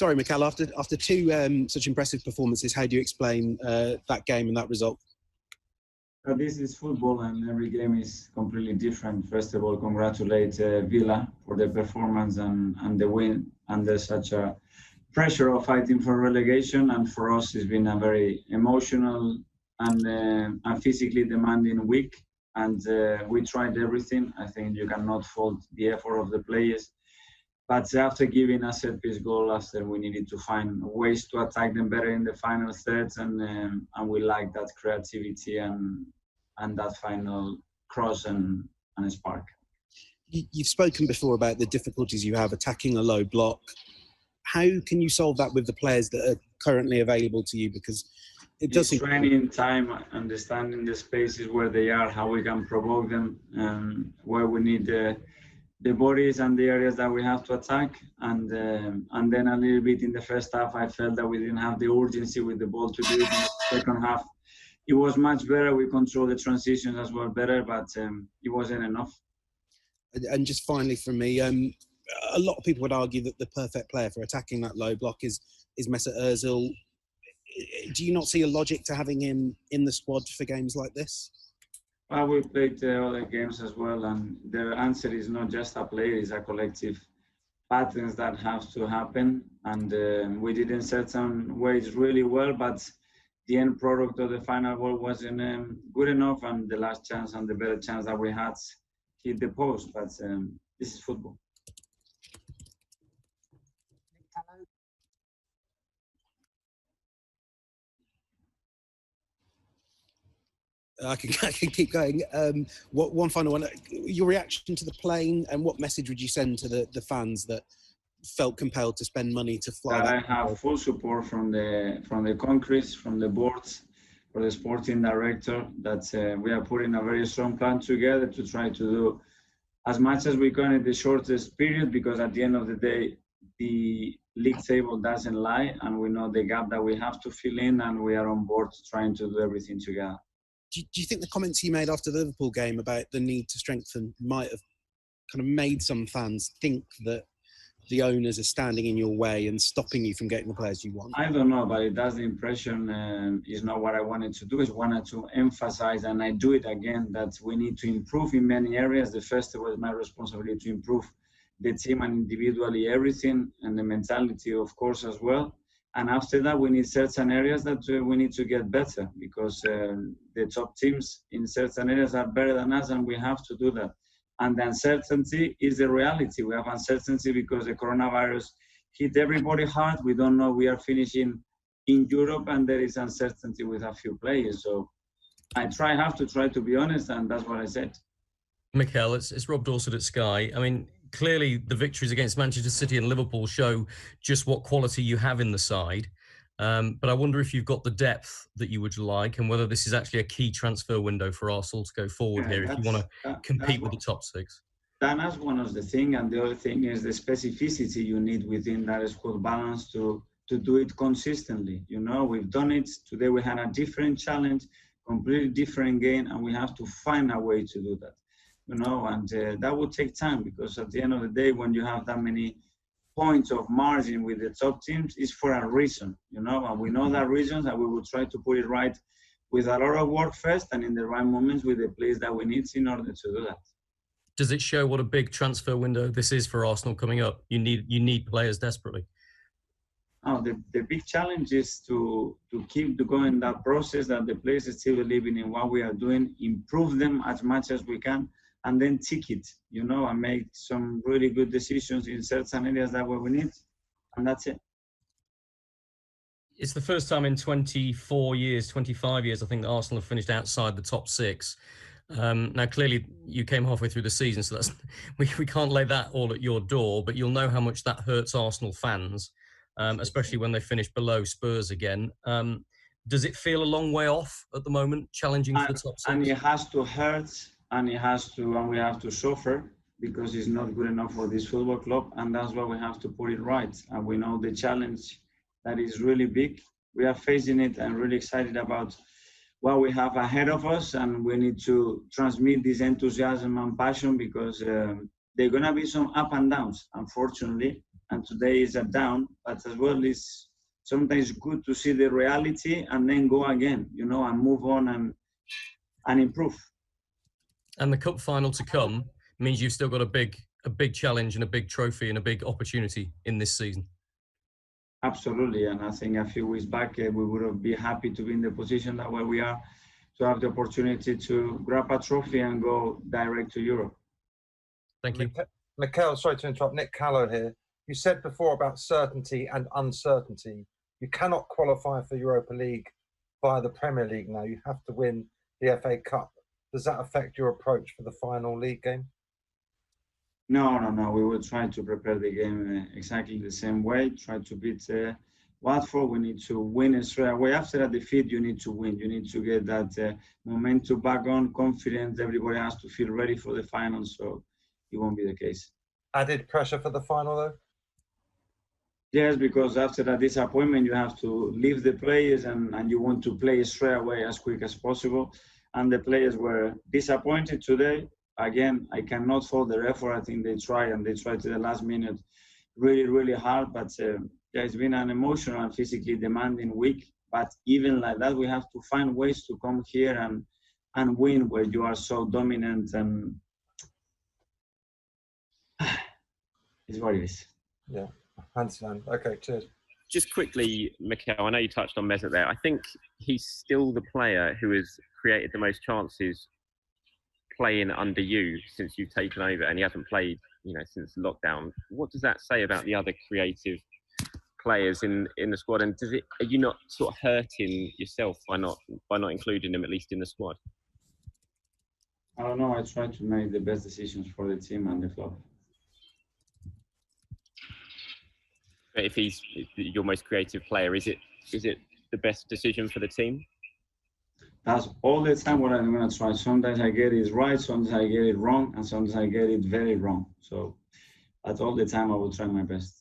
Sorry, Mikel, after two such impressive performances, how do you explain that game and that result? This is football, and every game is completely different. First of all, congratulate Villa for the performance and the win under such a pressure of fighting for relegation. And for us, it's been a very emotional and physically demanding week. And we tried everything. I think you cannot fault the effort of the players. But after giving a set-piece goal, after we needed to find ways to attack them better in the final thirds, and we like that creativity and that final cross and spark. You've spoken before about the difficulties you have attacking a low block. How can you solve that with the players that are currently available to you? Because it does seem training time, understanding the spaces where they are, how we can provoke them, where we need the bodies and the areas that we have to attack, and then a little bit in the first half, I felt that we didn't have the urgency with the ball to do it. In the second half, it was much better. We controlled the transitions as well better, but it wasn't enough. And just finally from me, a lot of people would argue that the perfect player for attacking that low block is Mesut Ozil. Do you not see a logic to having him in the squad for games like this? Well, we played other games as well, and the answer is not just a player, it's a collective patterns that have to happen. And we did in certain ways really well, but the end product of the final ball wasn't good enough, and the last chance and the better chance that we had hit the post. But this is football. I can keep going. One final one. Your reaction to the plane, and what message would you send to the fans that felt compelled to spend money to fly? I have full support from the countries, from the boards, for the sporting director, that we are putting a very strong plan together to try to do as much as we can in the shortest period, because at the end of the day, the league table doesn't lie, and we know the gap that we have to fill in, and we are on board trying to do everything together. Do you think the comments you made after the Liverpool game about the need to strengthen might have kind of made some fans think that the owners are standing in your way and stopping you from getting the players you want? I don't know, but it does the impression is not what I wanted to do. I wanted to emphasize, and I do it again, that we need to improve in many areas. The first was my responsibility to improve the team and individually everything, and the mentality, of course, as well. And after that, we need certain areas that we need to get better, because the top teams in certain areas are better than us, and we have to do that. And the uncertainty is the reality. We have uncertainty because the coronavirus hit everybody hard. We don't know. We are finishing in Europe, and there is uncertainty with a few players. So I have to try to be honest, and that's what I said. Mikel, it's Rob Dawson at Sky. I mean, clearly the victories against Manchester City and Liverpool show just what quality you have in the side. But I wonder if you've got the depth that you would like, and whether this is actually a key transfer window for Arsenal to go forward here if you want to compete with the top six. That's one of the things, and the other thing is the specificity you need within that squad balance to do it consistently. You know, we've done it. Today we had a different challenge, completely different game, and we have to find a way to do that. You know, and that will take time, because at the end of the day, when you have that many points of margin with the top teams, is for a reason, you know, and we know that reasons, and we will try to put it right with a lot of work first, and in the right moments with the players that we need in order to do that. Does it show what a big transfer window this is for Arsenal coming up? You need players desperately. Oh, the big challenge is to keep going that process, that the players are still believing in what we are doing, improve them as much as we can, and then tick it, you know, and make some really good decisions in certain areas that we need, and that's it. It's the first time in 24 years, 25 years, I think, that Arsenal have finished outside the top six. Now, clearly, you came halfway through the season, so that's we can't lay that all at your door, but you'll know how much that hurts Arsenal fans, especially when they finish below Spurs again. Does it feel a long way off at the moment, challenging for the top six? And it has to hurt, and we have to suffer, because it's not good enough for this football club, and that's why we have to put it right. And we know the challenge that is really big. We are facing it and really excited about what we have ahead of us, and we need to transmit this enthusiasm and passion, because there are going to be some up and downs, unfortunately, and today is a down, but as well it's sometimes good to see the reality and then go again, you know, and move on and improve. And the cup final to come means you've still got a big challenge and a big trophy and a big opportunity in this season. Absolutely, and I think a few weeks back we would have been happy to be in the position that where we are, to have the opportunity to grab a trophy and go direct to Europe. Thank you. Mikel, sorry to interrupt, Nick Callow here. You said before about certainty and uncertainty. You cannot qualify for Europa League via the Premier League now. You have to win the FA Cup. Does that affect your approach for the final league game? No. We will try to prepare the game exactly the same way. Try to beat Watford. We need to win straight away. After a defeat, you need to win. You need to get that momentum back on, confidence. Everybody has to feel ready for the final, so it won't be the case. Added pressure for the final, though? Yes, because after that disappointment, you have to leave the players and you want to play straight away as quick as possible. And the players were disappointed today. Again, I cannot fault their effort. I think they tried to the last minute really, really hard. But it's been an emotional and physically demanding week. But even like that, we have to find ways to come here and win where you are so dominant, and it's what it is. Yeah, I understand. Okay, cheers. Just quickly, Mikel, I know you touched on Mesut there. I think he's still the player who has created the most chances playing under you since you've taken over, and he hasn't played, since lockdown. What does that say about the other creative players in the squad? And are you not sort of hurting yourself by not including him at least in the squad? I don't know. I try to make the best decisions for the team and the club. If he's your most creative player, is it the best decision for the team? That's all the time what I'm going to try. Sometimes I get it right, sometimes I get it wrong, and sometimes I get it very wrong. So that's all the time I will try my best.